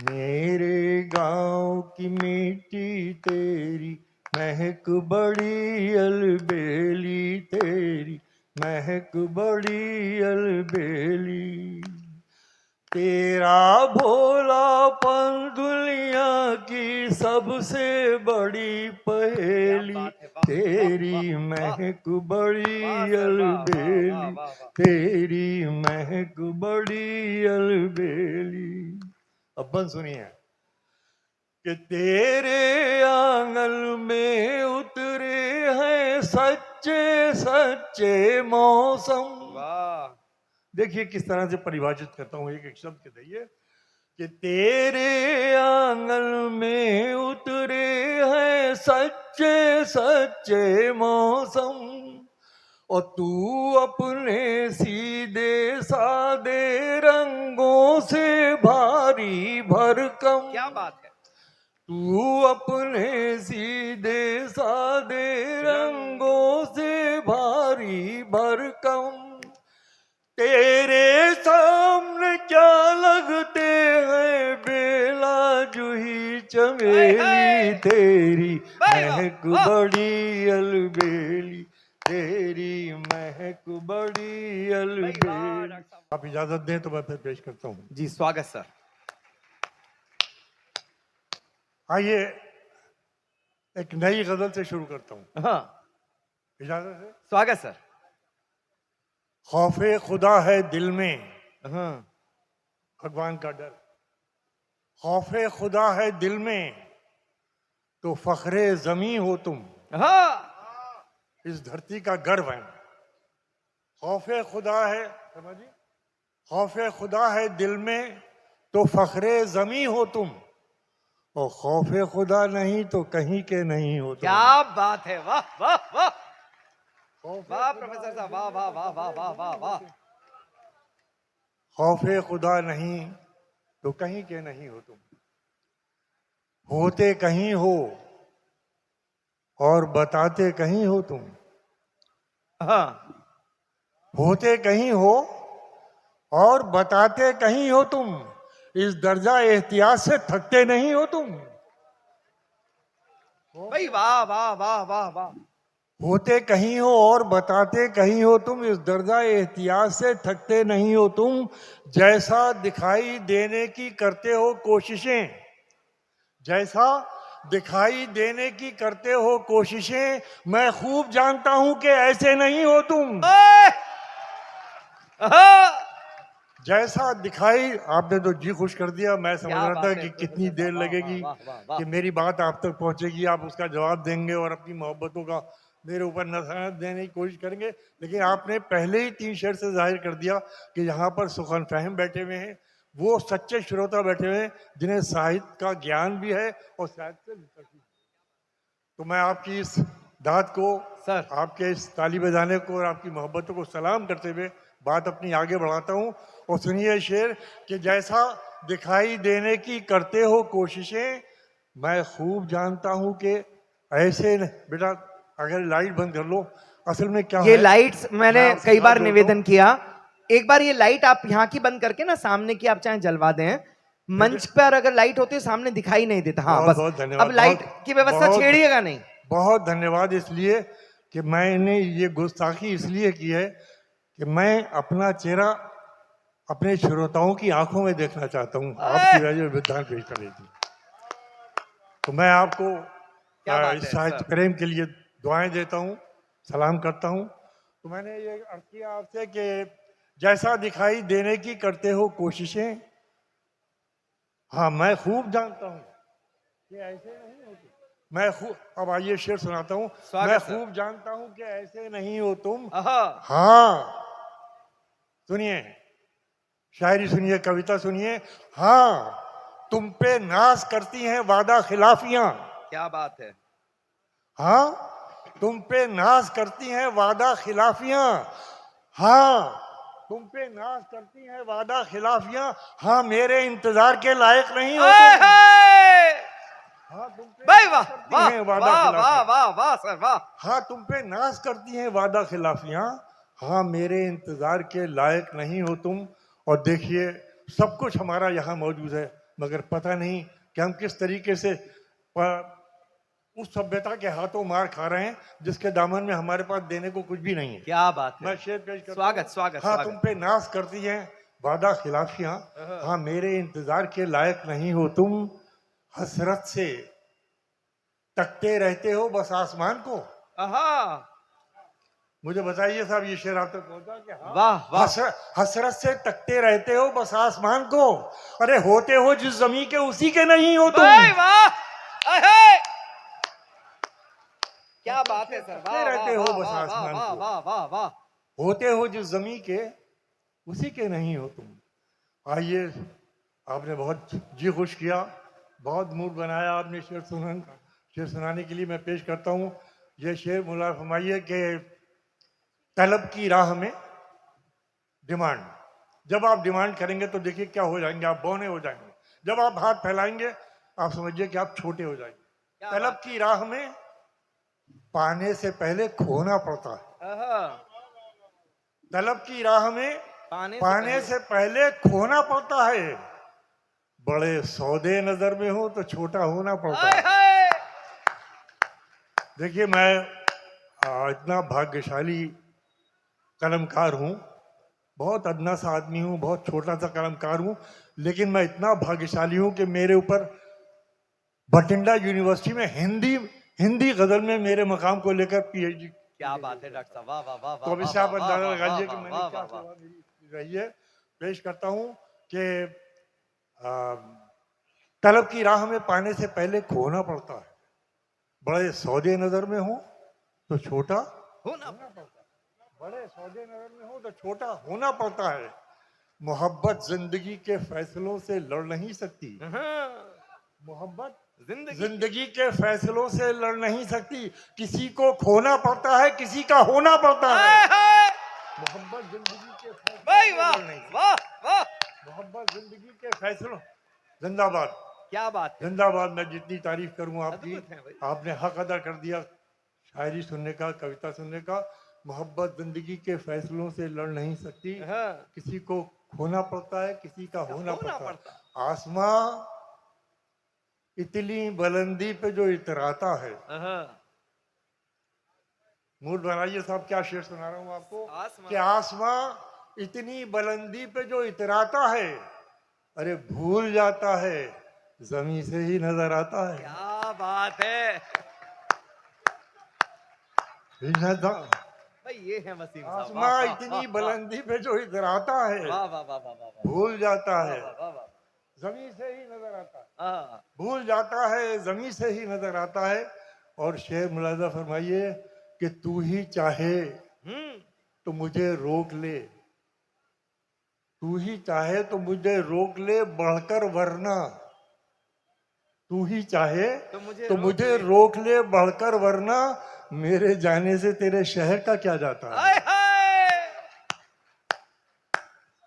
मेरे गांव की मिट्टी तेरी महक बड़ी अलबेली, तेरी महक बड़ी अलबेली। तेरा भोलापन दुनिया की सबसे बड़ी पहेली, तेरी महक बड़ी अलबेली, तेरी महक बड़ी अलबेली। अब बन सुनिए कि तेरे आंगन में उतरे हैं सच्चे सच्चे मौसम। देखिए किस तरह से परिभाषित करता हूं एक एक शब्द के दैये कि तेरे आंगन में उतरे हैं सच्चे सच्चे मौसम, और तू अपने सीधे सादे रंगों से भारी भरकम। क्या बात है। तू अपने सीधे सादे रंगों से भारी भरकम, तेरे सामने क्या लगते हैं बेला जूही चमेली, तेरी महक बड़ी अलबेली, तेरी महक बड़ी अलबेली। आप इजाजत दें तो मैं फिर पेश करता हूँ। जी स्वागत सर। आइए एक नई गजल से शुरू करता हूँ। हाँ इजाजत है? स्वागत सर। खौफे खुदा है दिल में, हाँ भगवान का डर। खौफे खुदा है दिल में तो फखरे जमी हो तुम, हाँ इस धरती का गर्व है। खौफे खुदा है, समझिए, खौफे खुदा है दिल में तो फखरे जमी हो तुम, और खौफे खुदा नहीं तो कहीं के नहीं हो तुम। क्या बात है, वाह वाह वाह वाह प्रोफेसर साहब, वाह वाह वाह वाह वाह वाह वाह। खौफे खुदा नहीं तो कहीं के नहीं हो तुम, होते कहीं हो और बताते कहीं हो तुम। हाँ होते कहीं हो और बताते कहीं हो तुम, इस दर्जा एहतियात से थकते नहीं हो तुम। भाई वाह वाह वाह वाह वाह। होते कहीं हो और बताते कहीं हो तुम, इस दर्जा एहतियात से थकते नहीं हो तुम। जैसा दिखाई देने की करते हो कोशिशें, जैसा दिखाई देने की करते हो कोशिशें, मैं खूब जानता हूं कि ऐसे नहीं हो तुम। जैसा दिखाई, आपने तो जी खुश कर दिया। मैं समझ रहा था कि कितनी देर लगेगी कि मेरी बात आप तक पहुंचेगी, आप उसका जवाब देंगे और अपनी मोहब्बतों का मेरे ऊपर नजर देने की कोशिश करेंगे। लेकिन आपने पहले ही 3 शेर से जाहिर कर दिया कि यहाँ पर सुखन फहम बैठे हुए हैं, वो सच्चे श्रोता बैठे हुए हैं जिन्हें साहित्य का ज्ञान भी है और साहित्य से। तो मैं आपकी इस दाद को, सर आपके इस ताली बजाने को और आपकी मोहब्बतों को सलाम करते हुए बात अपनी आगे बढ़ाता हूँ। और सुनिए शेर कि जैसा दिखाई देने की करते हो कोशिशें, मैं खूब जानता हूँ कि ऐसे बेटा, अगर लाइट बंद कर लो। असल में क्या ये है, लाइट्स मैंने आपसे कई हाथ बार जोड़ता निवेदन हूं। किया, एक बार ये लाइट आप यहाँ की बंद करके ना सामने की आप चाहे जलवा दें। मंच पर अगर लाइट होती है सामने दिखाई नहीं देता। हाँ बहुत बस बहुत धन्यवाद। अब लाइट की व्यवस्था बहुत छेड़िएगा नहीं। बहुत धन्यवाद, इसलिए कि मैंने ये गुस्ताखी इसलिए की है कि मैं अपना चेहरा अपने श्रोताओं की आंखों में देखना चाहता हूं। आपकी वजह से विधान पेश कर रही थी, तो मैं आपको इस साहित्य प्रेम के लिए दुआएं देता हूं, सलाम करता हूं। तो मैंने ये अर्ज किया आपसे कि जैसा दिखाई देने की करते हो कोशिशें, हाँ मैं खूब जानता हूं कि ऐसे नहीं होती। मैं खूब, अब आइए शेर सुनाता हूं। मैं खूब जानता हूं कि ऐसे नहीं हो तुम। हाँ सुनिए, शायरी सुनिए, कविता सुनिए। हाँ तुम पे नाज करती हैं वादा खिलाफियां। क्या बात है। हाँ तुम पे नाज करती हैं वादा खिलाफियां। हाँ तुम पे नाज करती हैं वादा खिलाफियां। हाँ मेरे इंतजार के लायक नहीं हो तुम। हाँ तुम पे नाज करती हैं वादा खिलाफियां। हाँ तुम पे नाज करती हैं वादा खिलाफियां। हाँ मेरे इंतजार के लायक नहीं हो तुम। और देखिए सब कुछ हमारा यहाँ मौजूद है, मगर पता नहीं कि हम किस तरीके से उस सभ्यता के हाथों मार खा रहे हैं जिसके दामन में हमारे पास देने को कुछ भी नहीं है। क्या बात है। मैं शेर पेश करता स्वागत हूं। स्वागत हाँ, स्वागत। तुम पे नाज करती हैं वादा खिलाफियां, हाँ मेरे इंतजार के लायक नहीं हो तुम, हसरत से तकते रहते हो बस आसमान को। आहा, मुझे बताइए साहब, ये शेर आप तक पहुंचा कि हाँ? वाह वाह। हसरत से तकते रहते हो बस आसमान को, अरे होते हो जिस जमी के उसी के नहीं हो तुम। वाह वाह, अहे! क्या बात है सर, तकते वाह रहते हो वाह बस वाह आसमान वाह को, वाह वाह वाह। होते हो जिस जमी के उसी के नहीं हो तुम। आइए, आपने बहुत जी खुश किया, बहुत मूड बनाया आपने शेर सुनाने के लिए। मैं पेश करता हूँ ये शेर। मुला फरमाइए कि तलब की राह में डिमांड, जब आप डिमांड करेंगे तो देखिए क्या हो जाएंगे, आप बौने हो जाएंगे। जब आप हाथ फैलाएंगे आप समझिए कि आप छोटे हो जाएंगे। तलब की राह में पाने से पहले खोना पड़ता है। आहा, तलब की राह में पाने पाने से पहले खोना पड़ता है, बड़े सौदे नजर में हो तो छोटा होना पड़ता आए है। हाय। देखिए, मैं इतना भाग्यशाली कलमकार हूँ, बहुत अदना सा आदमी हूँ, बहुत छोटा सा कलमकार हूँ, लेकिन मैं इतना भाग्यशाली हूँ कि मेरे ऊपर बठिंडा यूनिवर्सिटी में हिंदी गजल में मेरे मकाम को लेकर पीएचडी। क्या बात है डॉक्टर साहब, वाह वाह वाह। तो अभी से आप अंदाजा लगाइए कि मैंने क्या सेवा मेरी रही है। पेश करता हूँ कि तलब की राह में पाने से पहले खोना पड़ता है, बड़े सौदे नजर में हो तो छोटा होना पड़ता है, बड़े सौदे नजर में हो तो छोटा होना पड़ता है। मोहब्बत जिंदगी के फैसलों से लड़ नहीं सकती, मोहब्बत जिंदगी के फैसलों से लड़ नहीं सकती, किसी को खोना पड़ता है किसी का होना पड़ता है। मोहब्बत जिंदगी के फैसलों से लड़ नहीं सकती। वाह वाह, मोहब्बत जिंदगी के फैसलों। जिंदाबाद, क्या बात है। जिंदाबाद। मैं जितनी तारीफ करूं आपकी, अद्भुत है भाई। आपने हक अदा कर दिया शायरी सुनने का, कविता सुनने का। मोहब्बत जिंदगी के फैसलों से लड़ नहीं सकती, किसी को खोना पड़ता है किसी का होना पड़ता है। आसमां इतनी बुलंदी पे जो इतराता है, मूड बनाइए साहब, क्या शेर सुना रहा हूं आपको कि आसमां इतनी बुलंदी पे जो इतराता है, अरे भूल जाता है जमीन से ही नजर आता है। क्या बात है भाई, ये है वसीम साहब। आसमां इतनी बुलंदी पे जो इतराता है, वाह वाह वाह वाह वाह, भूल जाता है वाह वाह वाह, जमीन से ही नजर आता है, हाँ। भूल जाता है जमीन से ही नजर आता है। और शेर मुलाजा फरमाइए कि तू ही चाहे तो मुझे रोक ले, तू ही चाहे तो मुझे रोक ले बढ़कर वरना, तू ही चाहे तो मुझे रोक ले बढ़कर वरना, मेरे जाने से तेरे शहर का क्या जाता है।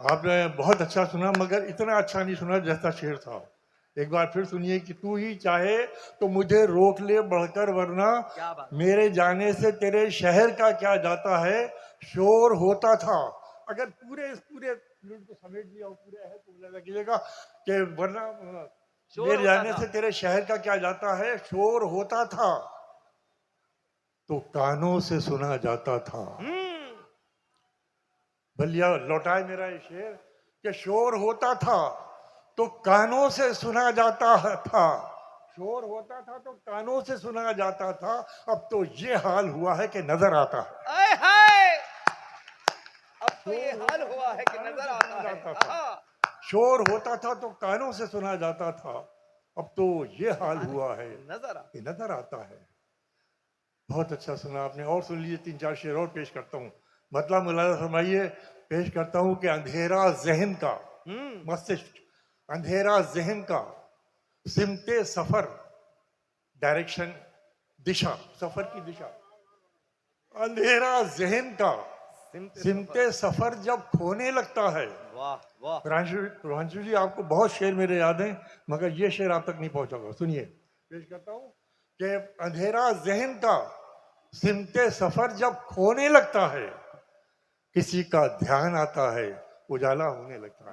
आपने बहुत अच्छा सुना, मगर इतना अच्छा नहीं सुना जैसा शेर था। एक बार फिर सुनिए कि तू ही चाहे तो मुझे रोक ले बढ़कर वरना, मेरे जाने से तेरे शहर का क्या जाता है। शोर होता था, अगर पूरे को समेट लिया हो पूरे है तो मुझे कीजिएगा कि वरना मेरे जाने से तेरे शहर का क्या जाता है। शोर होता था तो कानों से सुना जाता था। भलिया लौटाए मेरा ये शेर कि शोर होता था तो कानों से सुना जाता था, शोर होता था तो कानों से सुना जाता था, अब तो ये हाल हुआ है कि नजर आता है। अब तो ये हाल हुआ है कि नजर आता है। शोर होता था तो कानों से सुना जाता था, अब तो ये हाल हुआ है कि नजर आता है। बहुत अच्छा सुना आपने, और सुन लीजिए 3-4 शेर और पेश करता हूँ। मतलब मुलाजा फरमाइए, पेश करता हूँ कि अंधेरा जहन का मस्तिष्क, अंधेरा जहन का सिमते सफर, डायरेक्शन दिशा, सफर की दिशा। अंधेरा जहन का सिमते सफर जब खोने लगता है। वाह वाह। रोहांशु जी, आपको बहुत शेर मेरे याद हैं मगर ये शेर आप तक नहीं पहुंचा होगा। सुनिए, पेश करता हूँ कि अंधेरा जहन का सिमते सफर जब खोने लगता है, किसी का ध्यान आता है उजाला होने लगता है।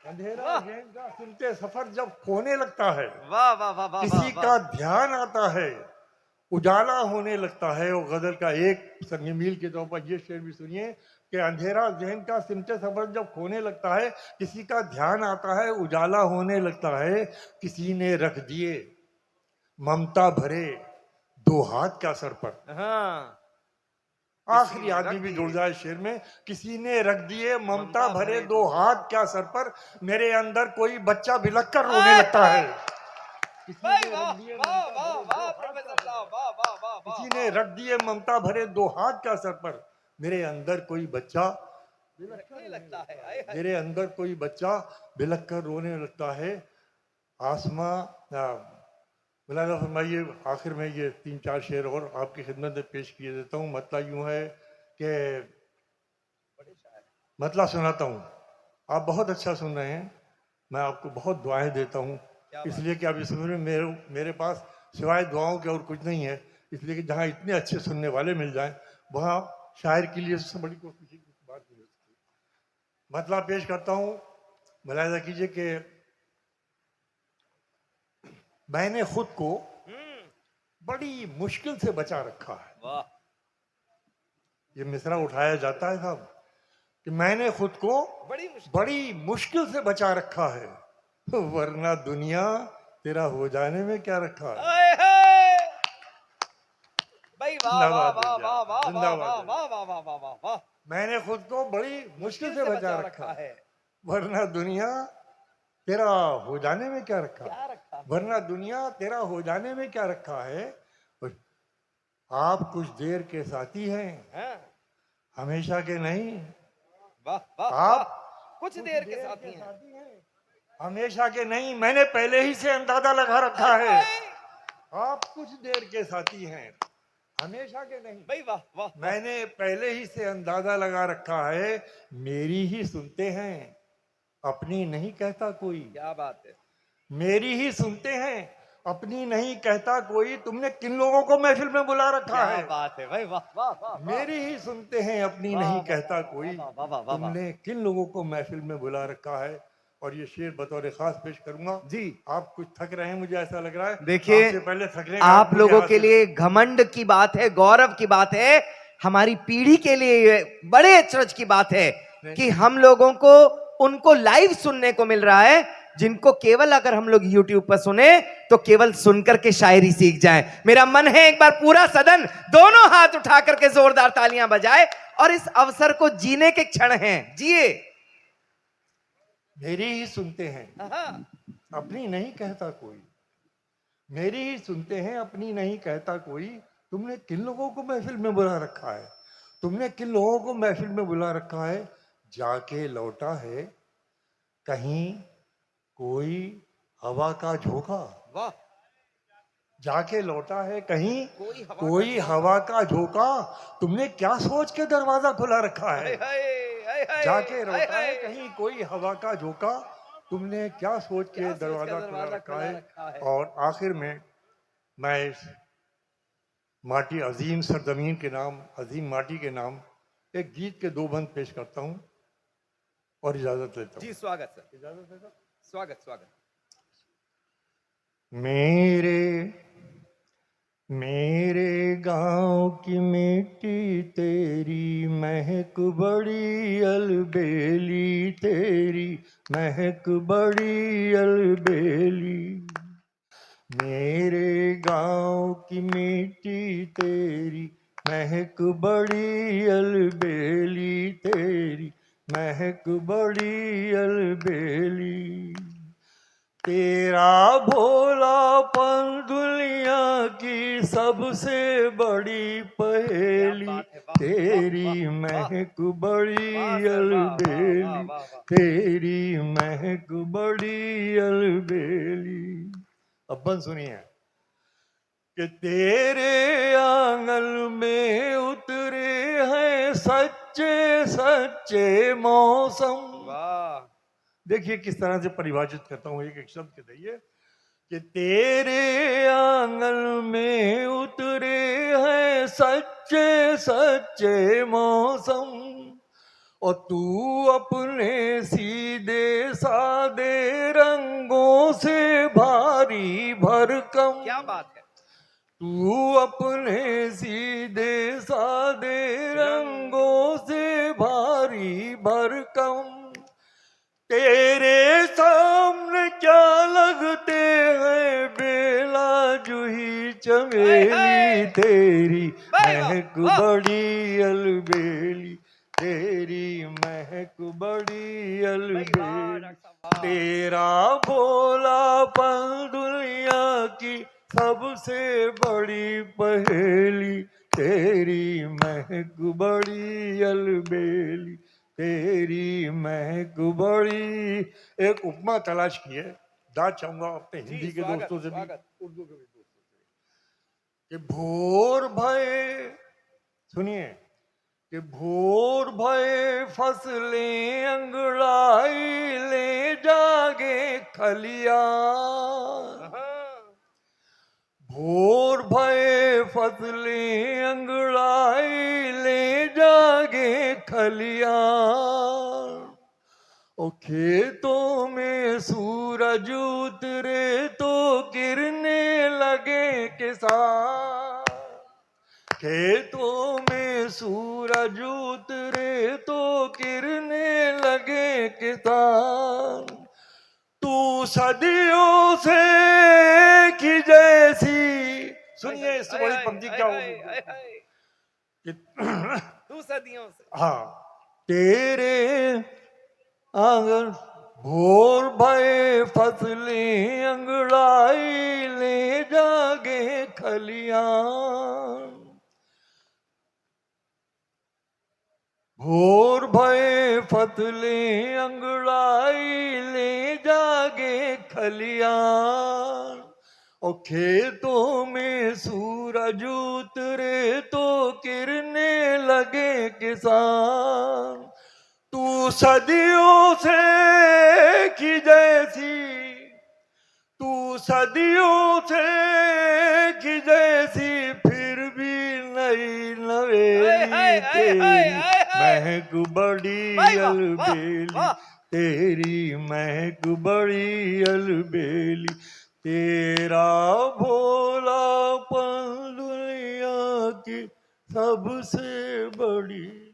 अंधेरा वाह। जहन का सुनते सफर जब खोने लगता है, वाह वाह वाह वाह किसी वाह, का वाह। ध्यान आता है, उजाला होने लगता है। और गजल का एक संग मील के तौर पर ये शेर भी सुनिए कि अंधेरा जहन का सिमटे सफर जब खोने लगता है, किसी का ध्यान आता है, उजाला होने लगता है। किसी ने रख दिए ममता भरे दो हाथ क्या सर पर। हाँ, आखिरी ने आदमी रख भी दिए। जुड़ जाए शेर में, किसी ने रख दिए ममता ममता भरे भरे दो हाथ क्या सर पर। मेरे अंदर कोई बच्चा बिलख कर रोने आए, लगता है। किसी भाई ने वाह रख दिए वाह ममता वाह भरे दो वाह हाथ क्या प्रोफेसर सर साहब, पर। वाह वाह वाह वाह किसी ने वाह। रख दिए ममता भरे दो हाथ क्या सर पर। मेरे अंदर कोई बच्चा रखने लगता है, हाय हाय। मेरे अंदर कोई बच्चा बिलख कर रोने लगता है। आसमां मुलाजा फरमाइए, आखिर में ये 3-4 शेर और आपकी खिदमत में पेश किए देता हूँ। मतलब यूं है कि बड़े शायर। मतलब सुनाता हूँ, आप बहुत अच्छा सुन रहे हैं, मैं आपको बहुत दुआएं देता हूँ। क्या बात इसलिए कि आप इस उम्र में मेरे पास सिवाय दुआओं के और कुछ नहीं है। इसलिए कि जहाँ इतने अच्छे सुनने वाले मिल जाएं, वहाँ शायर के लिए सबसे बड़ी कोई खुशी की बात नहीं हो सकती। मतलब पेश करता हूँ, मुलाहिजा कीजिए कि मैंने खुद को हम्म, बड़ी मुश्किल से बचा रखा है। वाह। ये मिसरा उठाया जाता है साहब कि मैंने खुद को बड़ी मुश्किल। बड़ी मुश्किल से बचा रखा है, वरना दुनिया तेरा हो जाने में क्या रखा है। हाय हाय। भाई वाह वाह जिंदाबाद वाह भैया, वाह वाह वाह जिंदाबाद वाह भैया। वाह वाह वाह वाह वाह वाह। मैंने खुद को बड़ी मुश्किल से बचा रखा है, है। वरना दुनिया तेरा हो जाने में क्या रखा क्या है। रखा है? वरना दुनिया तेरा हो जाने में क्या रखा है। आप कुछ देर के साथी हैं, हाँ, हमेशा के नहीं। वाह वाह वाह। आप कुछ कुछ देर के साथी हैं। साथी हैं, हमेशा के नहीं। मैंने पहले ही से अंदाजा लगा रखा है। हाय। आप कुछ देर के साथी हैं, हमेशा के नहीं। भाई वाह वाह वाह। मैंने पहले ही से अंदाजा लगा रखा है। मेरी ही सुनते हैं, अपनी नहीं कहता कोई। क्या बात है। मेरी ही सुनते हैं, अपनी नहीं कहता कोई। तुमने किन लोगों को महफिल में बुला रखा क्या है। बात है भाई, वाह वाह वाह वाह। मेरी ही सुनते हैं, अपनी वाह, नहीं वाह, कहता वाह, कोई। वाह, वाह, वाह, वाह, वाह। तुमने किन लोगों को महफिल में बुला रखा है। और ये शेर बतौर खास पेश करूंगा जी। आप कुछ थक रहे हैं, मुझे ऐसा लग रहा है। देखिए, आपसे पहले थकने का आप मुझे लोगों के हासिल है। लिए घमंड की बात है, गौरव की बात है, हमारी पीढ़ी के लिए ये बड़े अचरज की बात है कि हम लोगों को उनको लाइव सुनने को मिल रहा है, जिनको केवल अगर हम लोग YouTube पर सुने तो केवल सुनकर के शायरी सीख जाएं। मेरा मन है एक बार पूरा सदन दोनों हाथ उठा करके जोरदार तालियां बजाए और इस अवसर को जीने के क्षण हैं, जिए। मेरी ही सुनते हैं, अपनी नहीं कहता कोई। मेरी ही सुनते हैं, अपनी नहीं कहता कोई। तुमने किन लोगों को महफिल में बुला रखा है। तुमने किन लोगों को महफिल में बुला रखा है। जाके लौटा है कहीं कोई हवा का झोंका। वाह। जाके लौटा है कहीं कोई हवा कोई हवा का झोंका। तुमने क्या सोच के दरवाजा खुला रखा है। जाके लौटा है कहीं कोई हवा का झोंका। तुमने क्या सोच के दरवाजा खुला रखा है। और आखिर में मैं इस माटी अजीम सरजमीन के नाम, अजीम माटी के नाम एक गीत के 2 बंद पेश करता हूँ और इजाजत लेता हूँ। जी, स्वागत सर, इजाजत लेता हूँ। स्वागत स्वागत। मेरे गांव की मिट्टी तेरी महक बड़ी अलबेली। तेरी महक बड़ी अलबेली। मेरे गांव की मिट्टी तेरी महक बड़ी अलबेली। तेरी महक बड़ी अलबेली। तेरा भोलापन दुनिया की सबसे बड़ी पहेली। तेरी महक बड़ी अलबेली। तेरी महक बड़ी अलबेली। अब बंद सुनिए कि तेरे आंगन में उतरे हैं सच्चे सच्चे मौसम। वाह। देखिए किस तरह से परिभाषित करता हूं एक एक शब्द के दैए कि तेरे आंगन में उतरे हैं सच्चे सच्चे मौसम। और तू अपने सीधे सादे रंगों से भारी भरकम, क्या बात है। तू अपने सीधे सादे रंगों से भारी भरकम, तेरे सामने क्या लगते हैं बेला जूही चमेली, तेरी वाह, वाह, महक वाह। बड़ी अलबेली, तेरी महक बड़ी वाह, अलबेली, डॉक्टर साहब, वाह। तेरा भोलापन दुनिया की सबसे बड़ी पहेली, तेरी महक बड़ी अलबेली, तेरी महक बड़ी। एक उपमा तलाश की है, दाद चाहूंगा अपने जी, हिंदी के स्वागत, दोस्तों से भी, स्वागत। उर्दू के भी दोस्तों से, कि भोर भये, सुनिए, कि भोर भये फसलें अंगड़ाई ले जागे खलिया, भोर भये फसलें अंगड़ाई ले जागे खलिया, और खेतों में सूरज उतरे तो गिरने लगे किसान, खेतों में सूरज उतरे तो गिरने लगे किसान, तू सदियों से की जैसी, सुनिए इससे बड़ी पंक्ति क्या होगी, कि तू सदियों से, हाँ, तेरे आंगन भोर भये फसलें अंगड़ाई ले जागे खलियान, भोर भये फसलें अंगड़ाई ले जागे खलियान, और खेतों में सूरज उतरे तो किरने लगे किसान, तू सदियों से की जैसी, तू सदियों से की जैसी, फिर भी नई नवेली, तेरी महक बड़ी अलबेली, तेरी महक बड़ी अलबेली, तेरा भोलापन दुनिया की सबसे बड़ी